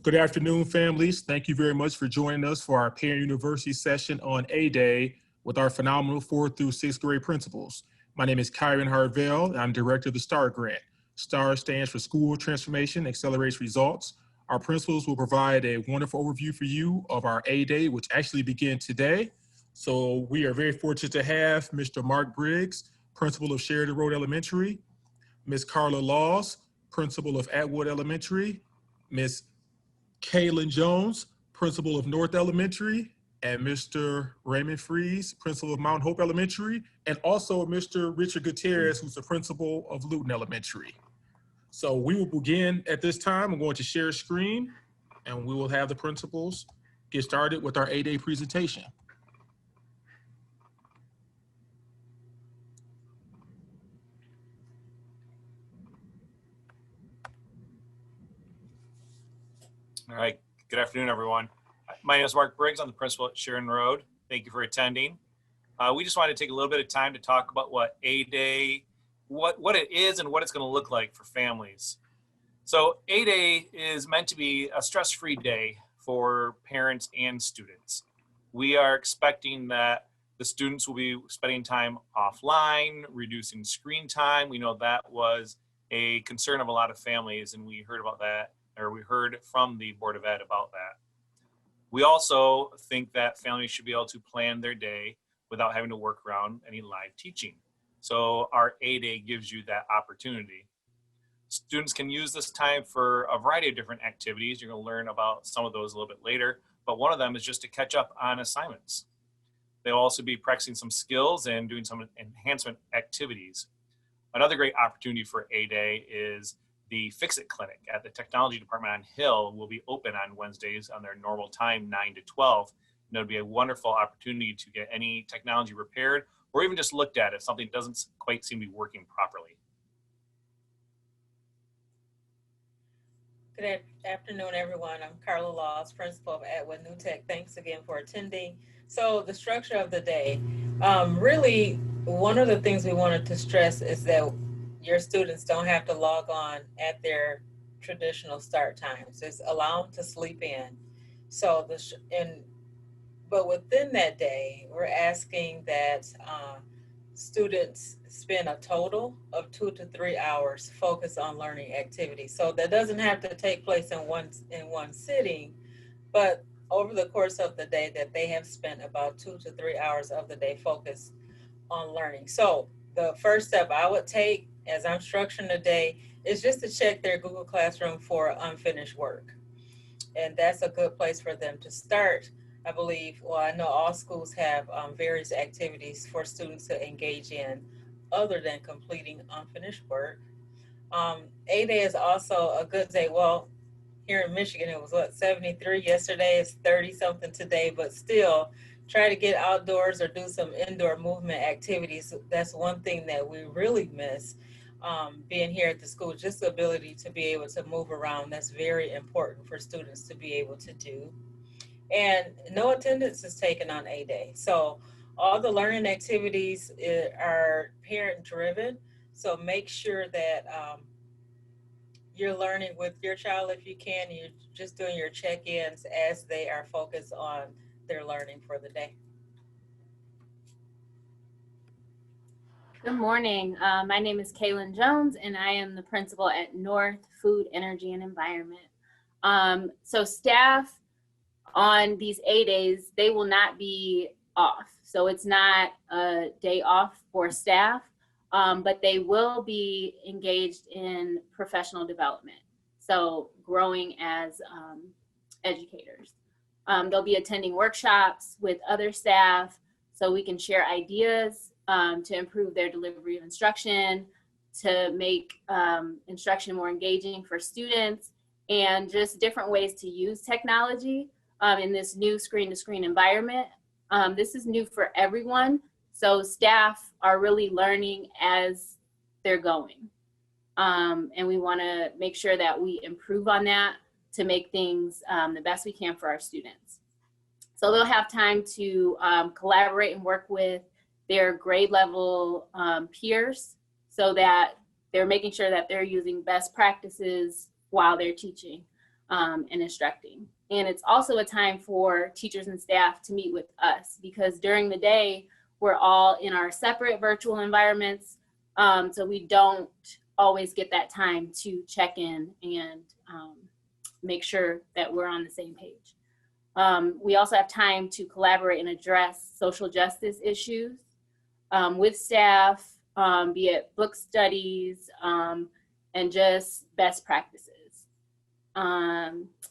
Good afternoon, families. Thank you very much for joining us for our Parent University session on A-Day with our phenomenal 4th through 6th grade principals. My name is Kyron Harvell, and I'm director of the STAR grant. STAR stands for School Transformation Accelerates Results. Our principals will provide a wonderful overview for you of our A-Day, which actually begins today. So we are very fortunate to have Mr. Mark Briggs, principal of Sheridan Road Elementary, Ms. Carla Laws, principal of Atwood Elementary, Ms. Kaylin Jones, principal of North Elementary, and Mr. Raymond Fries, principal of Mount Hope Elementary, and also Mr. Richard Gutierrez, who's the principal of Luton Elementary. So we will begin at this time. I'm going to share a screen, and we will have the principals get started with our A-Day presentation. All right, good afternoon, everyone. My name is Mark Briggs. I'm the principal at Sheridan Road. Thank you for attending. We just wanted to take a little bit of time to talk about what A-Day, what it is and what it's going to look like for families. So A-Day is meant to be a stress-free day for parents and students. We are expecting that the students will be spending time offline, reducing screen time. We know that was a concern of a lot of families, and we heard about that, or we heard from the Board of Ed about that. We also think that families should be able to plan their day without having to work around any live teaching. So our A-Day gives you that opportunity. Students can use this time for a variety of different activities. You're going to learn about some of those a little bit later, but one of them is just to catch up on assignments. They'll also be practicing some skills and doing some enhancement activities. Another great opportunity for A-Day is the Fix-It Clinic at the Technology Department on Hill will be open on Wednesdays on their normal time, 9 to 12. And it'll be a wonderful opportunity to get any technology repaired or even just looked at if something doesn't quite seem to be working properly. Good afternoon, everyone. I'm Carla Laws, principal of Atwood New Tech. Thanks again for attending. So the structure of the day, really one of the things we wanted to stress is that your students don't have to log on at their traditional start times. Just allow them to sleep in. So but within that day, we're asking that students spend a total of 2 to 3 hours focused on learning activities. So that doesn't have to take place in one sitting, but over the course of the day that they have spent about 2 to 3 hours of the day focused on learning. So the first step I would take as I'm structuring the day is just to check their Google Classroom for unfinished work. And that's a good place for them to start. I believe, well, I know all schools have various activities for students to engage in other than completing unfinished work. A-Day is also a good day. Well, here in Michigan, it was 73 yesterday, it's 30 something today, but still try to get outdoors or do some indoor movement activities. That's one thing that we really miss being here at the school, just the ability to be able to move around. That's very important for students to be able to do. And no attendance is taken on A-Day. So all the learning activities are parent driven. So make sure that you're learning with your child if you can. You're just doing your check-ins as they are focused on their learning for the day. Good morning. My name is Kaylin Jones, and I am the principal at North Food, Energy, and Environment. So staff on these A-Days, they will not be off. So it's not a day off for staff, but they will be engaged in professional development. So growing as educators. They'll be attending workshops with other staff so we can share ideas to improve their delivery of instruction, to make instruction more engaging for students, and just different ways to use technology in this new screen-to-screen environment. This is new for everyone, so staff are really learning as they're going. And we want to make sure that we improve on that to make things the best we can for our students. So they'll have time to collaborate and work with their grade level peers so that they're making sure that they're using best practices while they're teaching. and instructing. And it's also a time for teachers and staff to meet with us, because during the day, we're all in our separate virtual environments. So we don't always get that time to check in and make sure that we're on the same page. We also have time to collaborate and address social justice issues with staff, be it book studies, and just best practices.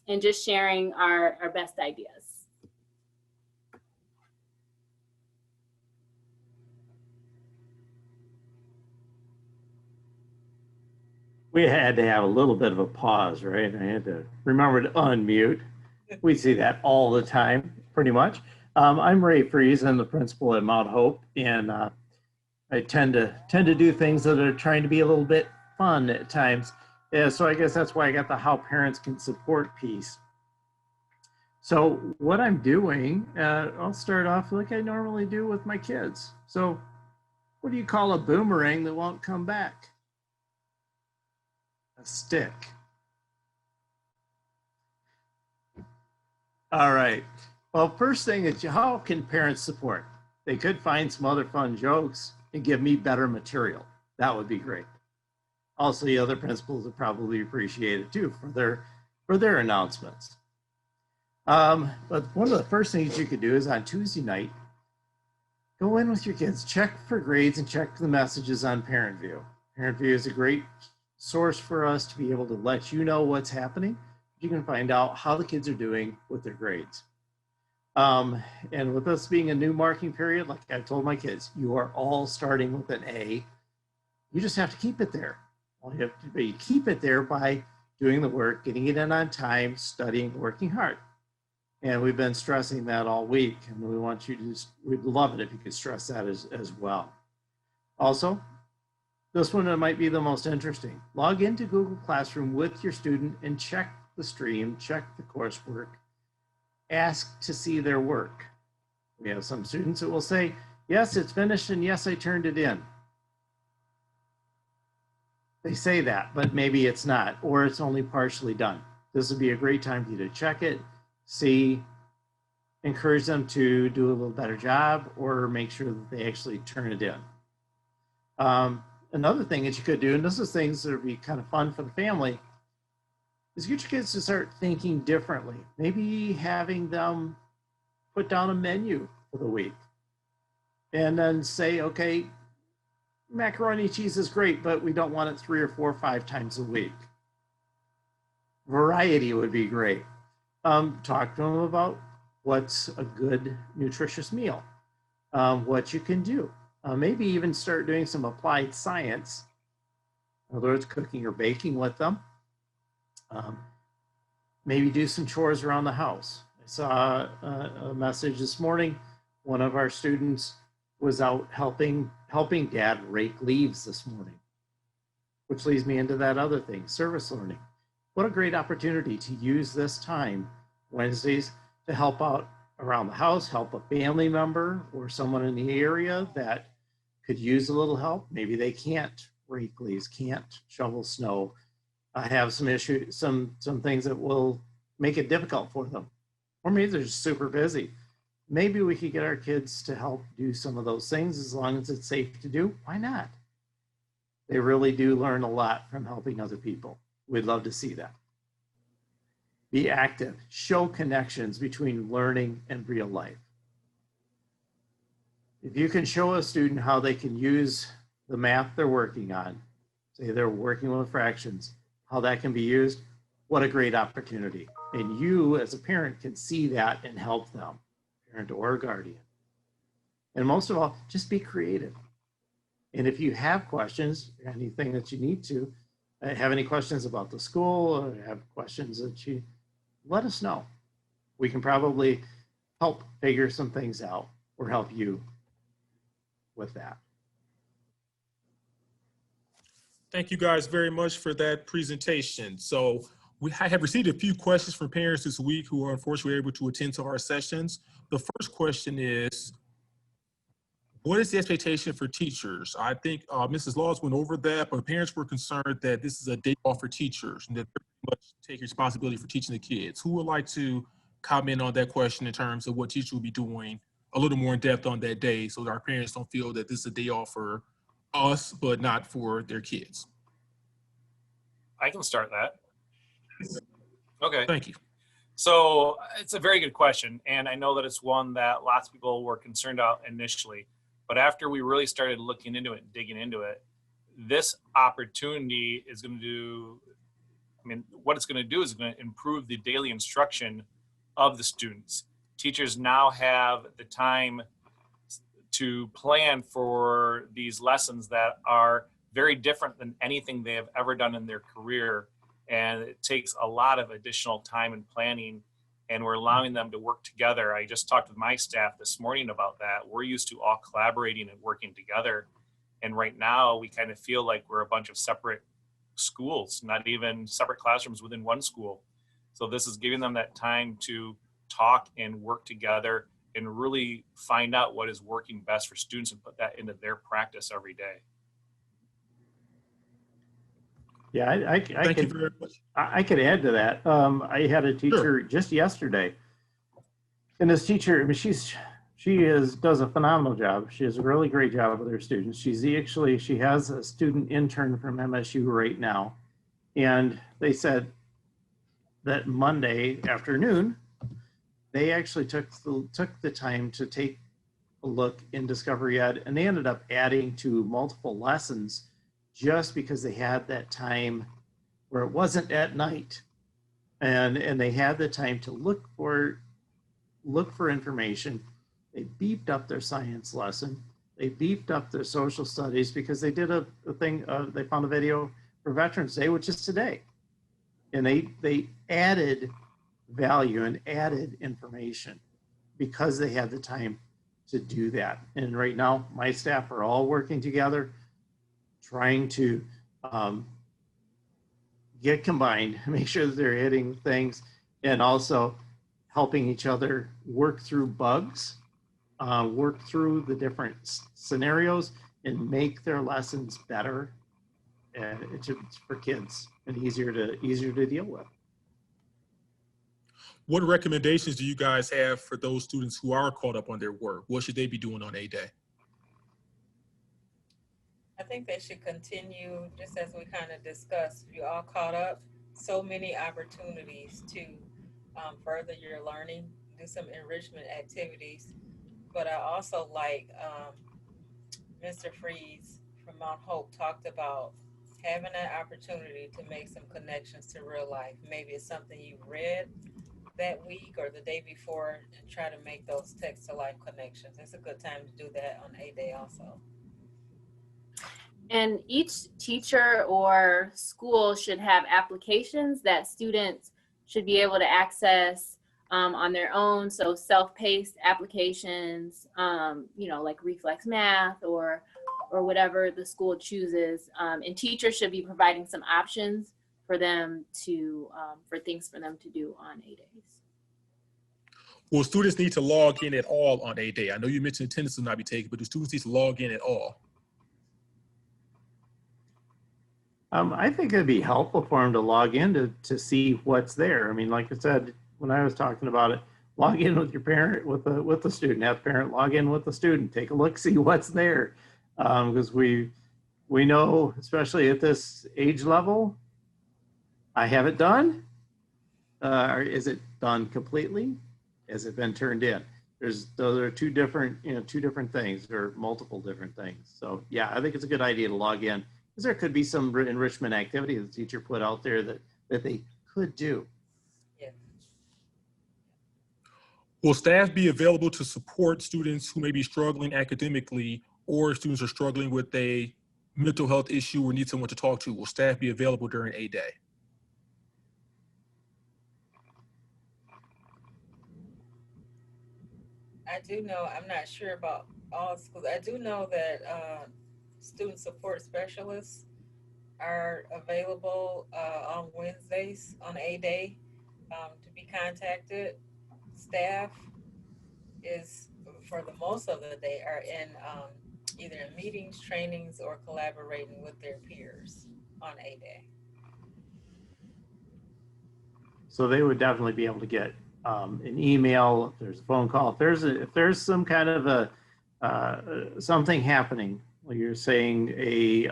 And just sharing our best ideas. We had to have a little bit of a pause, right? I had to remember to unmute. We see that all the time, pretty much. I'm Ray Fries. I'm the principal at Mount Hope, and I tend to do things that are trying to be a little bit fun at times. Yeah, so I guess that's why I got the how parents can support piece. So what I'm doing, I'll start off like I normally do with my kids. So what do you call a boomerang that won't come back? A stick. All right. Well, first thing is, how can parents support? They could find some other fun jokes and give me better material. That would be great. Also, the other principals would probably appreciate it too for their announcements. But one of the first things you could do is on Tuesday night, go in with your kids, check for grades and check the messages on Parent View. Parent View is a great source for us to be able to let you know what's happening. You can find out how the kids are doing with their grades. And with us being a new marking period, like I told my kids, you are all starting with an A. You just have to keep it there. All you have to do, you keep it there by doing the work, getting it in on time, studying, working hard. And we've been stressing that all week, and we want you to we'd love it if you could stress that as well. Also, this one might be the most interesting. Log into Google Classroom with your student and check the stream, check the coursework, ask to see their work. We have some students that will say, yes, it's finished, and yes, I turned it in. They say that, but maybe it's not, or it's only partially done. This would be a great time for you to check it, see, encourage them to do a little better job, or make sure that they actually turn it in. Another thing that you could do, and this is things that would be kind of fun for the family, is get your kids to start thinking differently. Maybe having them put down a menu for the week and then say, okay, macaroni and cheese is great, but we don't want it 3 or 4 or 5 times a week. Variety would be great. Talk to them about what's a good nutritious meal, what you can do. Maybe even start doing some applied science, in other words, cooking or baking with them. Maybe do some chores around the house. I saw a message this morning. One of our students was out helping dad rake leaves this morning, which leads me into that other thing, service learning. What a great opportunity to use this time, Wednesdays, to help out around the house, help a family member or someone in the area that could use a little help. Maybe they can't rake leaves, can't shovel snow, have some issues, some things that will make it difficult for them. Or maybe they're just super busy. Maybe we could get our kids to help do some of those things as long as it's safe to do. Why not? They really do learn a lot from helping other people. We'd love to see that. Be active. Show connections between learning and real life. If you can show a student how they can use the math they're working on, say they're working with fractions, how that can be used, what a great opportunity. And you as a parent can see that and help them, parent or guardian. And most of all, just be creative. And if you have questions, anything that you need to, have any questions about the school or have questions that you, let us know. We can probably help figure some things out or help you with that. Thank you guys very much for that presentation. So I have received a few questions from parents this week who are unfortunately able to attend to our sessions. The first question is, what is the expectation for teachers? I think Mrs. Laws went over that, but parents were concerned that this is a day off for teachers and that they're much take responsibility for teaching the kids? Who would like to comment on that question in terms of what teachers will be doing a little more in depth on that day so that our parents don't feel that this is a day off for us, but not for their kids? I can start that. Okay. Thank you. So it's a very good question. And I know that it's one that lots of people were concerned about initially. But after we really started looking into it, digging into it, this opportunity is going to do, I mean, what it's going to do is going to improve the daily instruction of the students. Teachers now have the time to plan for these lessons that are very different than anything they have ever done in their career. And it takes a lot of additional time and planning, and we're allowing them to work together. I just talked with my staff this morning about that. We're used to all collaborating and working together. And right now we kind of feel like we're a bunch of separate schools, not even separate classrooms within one school. So this is giving them that time to talk and work together and really find out what is working best for students and put that into their practice every day. Yeah, I Thank you very much. I could add to that. I had a teacher just yesterday, and this teacher, I mean, she does a phenomenal job. She does a really great job with her students. She has a student intern from MSU right now, and they said that Monday afternoon, they actually took the time to take a look in Discovery Ed, and they ended up adding to multiple lessons just because they had that time where it wasn't at night, and they had the time to look for information. They beefed up their science lesson. They beefed up their social studies because they did a thing. They found a video for Veterans Day, which is today, and they added value and added information because they had the time to do that. And right now, my staff are all working together, trying to get combined, make sure that they're hitting things, and also helping each other work through bugs, work through the different scenarios, and make their lessons better and it's for kids and easier to deal with. What recommendations do you guys have for those students who are caught up on their work? What should they be doing on A-Day? I think they should continue, just as we kind of discussed, you all caught up, so many opportunities to further your learning, do some enrichment activities. But I also like Mr. Freeze from Mount Hope talked about having that opportunity to make some connections to real life. Maybe it's something you read that week or the day before and try to make those text to life connections. It's a good time to do that on A-Day also. And each teacher or school should have applications that students should be able to access on their own. So self-paced applications, like Reflex Math or whatever the school chooses. And teachers should be providing some options for them to, for things for them to do on A-Days. Will students need to log in at all on A-Day? I know you mentioned attendance will not be taken, but do students need to log in at all? I think it'd be helpful for them to log in to see what's there. I mean, like I said, when I was talking about it, log in with your parent, with the student, have parent log in with the student, take a look, see what's there. Because we know, especially at this age level, I have it done. Or is it done completely? Has it been turned in? Those are two different things, or multiple different things. So yeah, I think it's a good idea to log in, because there could be some enrichment activity the teacher put out there that they could do. Yeah. Will staff be available to support students who may be struggling academically, or students are struggling with a mental health issue or need someone to talk to? Will staff be available during A-Day? I do know, I'm not sure about all schools. I do know that student support specialists are available on Wednesdays on A-Day to be contacted. Staff is, for the most of the day, are in either in meetings, trainings, or collaborating with their peers on A-Day. So they would definitely be able to get an email, if there's a phone call, if there's some kind of something happening, like you're saying a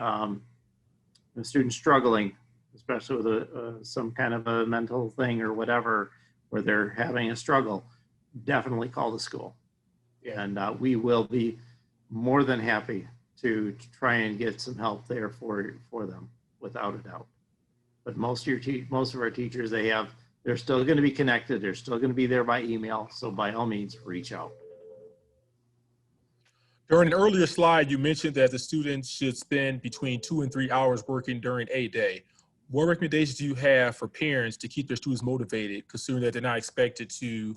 student struggling, especially with some kind of a mental thing or whatever, where they're having a struggle, definitely call the school. And we will be more than happy to try and get some help there for them, without a doubt. But most of our teachers, they're still going to be connected. They're still going to be there by email. So by all means, reach out. During an earlier slide, you mentioned that the students should spend between 2 and 3 hours working during a day. What recommendations do you have for parents to keep their students motivated, considering that they're not expected to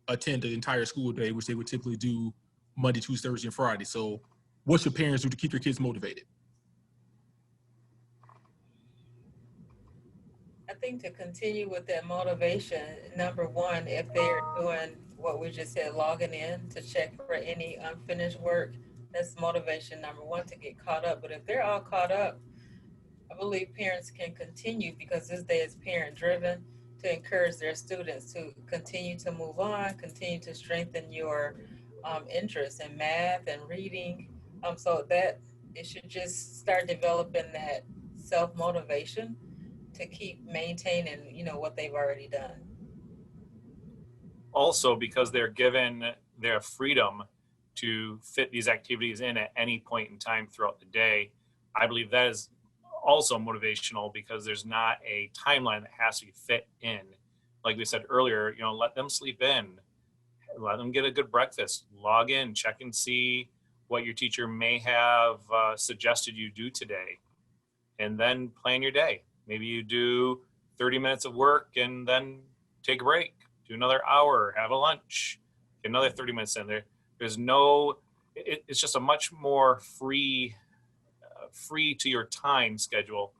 attend the entire school day, which they would typically do Monday, Tuesday, Thursday, and Friday? So what should parents do to keep their kids motivated? I think to continue with that motivation, number one, if they're doing what we just said, logging in to check for any unfinished work, that's motivation number one, to get caught up. But if they're all caught up, I believe parents can continue, because this day is parent driven, to encourage their students to continue to move on, continue to strengthen your interest in math and reading. So that it should just start developing that self-motivation to keep maintaining, what they've already done. Also, because they're given their freedom to fit these activities in at any point in time throughout the day, I believe that is also motivational, because there's not a timeline that has to be fit in. Like we said earlier, let them sleep in, let them get a good breakfast, log in, check and see what your teacher may have suggested you do today, and then plan your day. Maybe you do 30 minutes of work and then take a break, do another hour, have a lunch, get another 30 minutes in there. It's just a much more free to your time schedule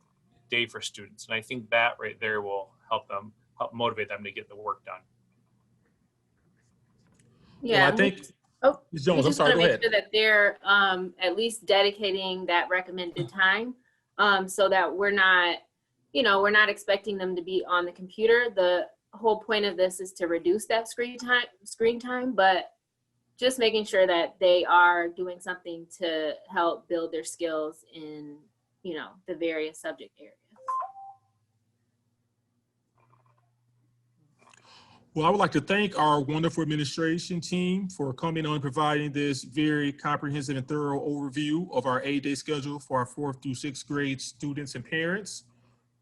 day for students. And I think that right there will help motivate them to get the work done. Yeah, Well, I think, Ms. Jones, we I'm just sorry, want go to make ahead. sure that they're at least dedicating that recommended time, so that we're not expecting them to be on the computer. The whole point of this is to reduce that screen time, but just making sure that they are doing something to help build their skills in, the various subject areas. Well, I would like to thank our wonderful administration team for coming on and providing this very comprehensive and thorough overview of our 8-day schedule for our 4th through 6th grade students and parents.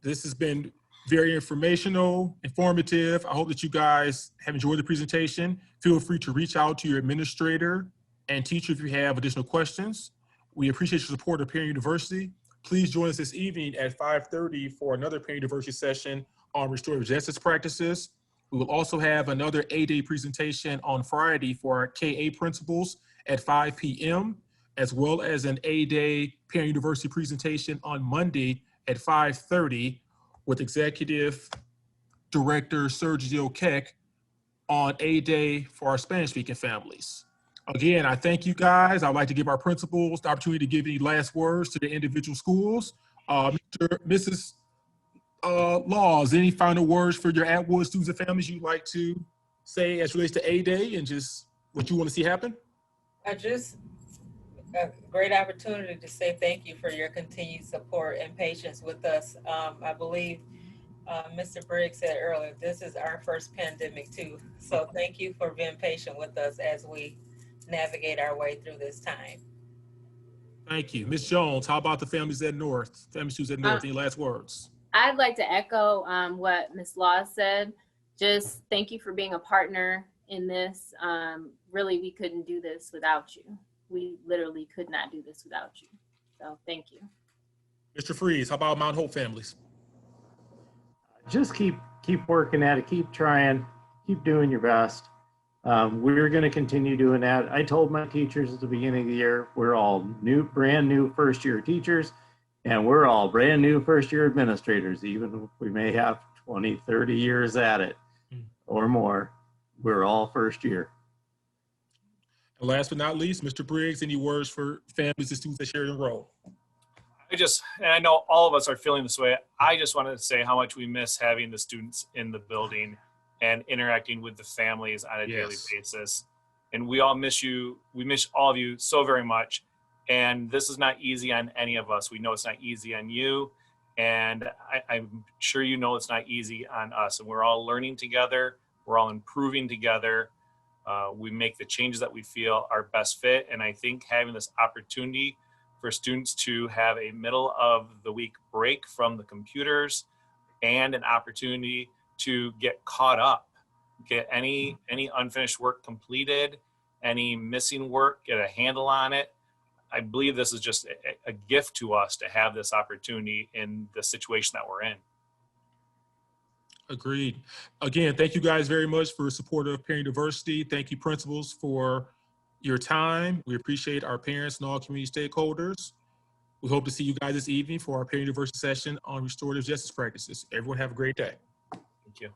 This has been very informational, informative. I hope that you guys have enjoyed the presentation. Feel free to reach out to your administrator and teacher if you have additional questions. We appreciate your support of Parent University. Please join us this evening at 5:30 for another Parent University session on restorative justice practices. We will also have another 8-day presentation on Friday for our KA principals at 5 p.m., as well as an 8-day Parent University presentation on Monday at 5:30 with Executive Director Sergio Keck on 8-day for our Spanish-speaking families. Again, I thank you guys. I'd like to give our principals the opportunity to give any last words to the individual schools. Mrs. Laws, any final words for your Atwood students and families you'd like to say as relates to A-Day and just what you want to see happen? A great opportunity to say thank you for your continued support and patience with us. I believe Mr. Briggs said earlier, this is our first pandemic too. So thank you for being patient with us as we navigate our way through this time. Thank you. Ms. Jones, how about the families at North? Family students at North, any last words? I'd like to echo what Ms. Laws said. Just thank you for being a partner in this. Really, we couldn't do this without you. We literally could not do this without you. So thank you. Mr. Freeze, how about Mount Hope families? Just keep working at it, keep trying, keep doing your best. We're going to continue doing that. I told my teachers at the beginning of the year, we're all brand new first year teachers, and we're all brand new first year administrators, even if we may have 20, 30 years at it or more. We're all first year. And last but not least, Mr. Briggs, any words for families and students at Sheridan Road? And I know all of us are feeling this way. I just wanted to say how much we miss having the students in the building and interacting with the families on a daily basis. And we all miss you. We miss all of you so very much. And this is not easy on any of us. We know it's not easy on you. And I'm sure you know it's not easy on us. And we're all learning together. We're all improving together. We make the changes that we feel are best fit. And I think having this opportunity for students to have a middle of the week break from the computers and an opportunity to get caught up, get any unfinished work completed, any missing work, get a handle on it. I believe this is just a gift to us to have this opportunity in the situation that we're in. Agreed. Again, thank you guys very much for support of Parent University. Thank you, principals, for your time. We appreciate our parents and all community stakeholders. We hope to see you guys this evening for our Parent University session on restorative justice practices. Everyone have a great day. Thank you.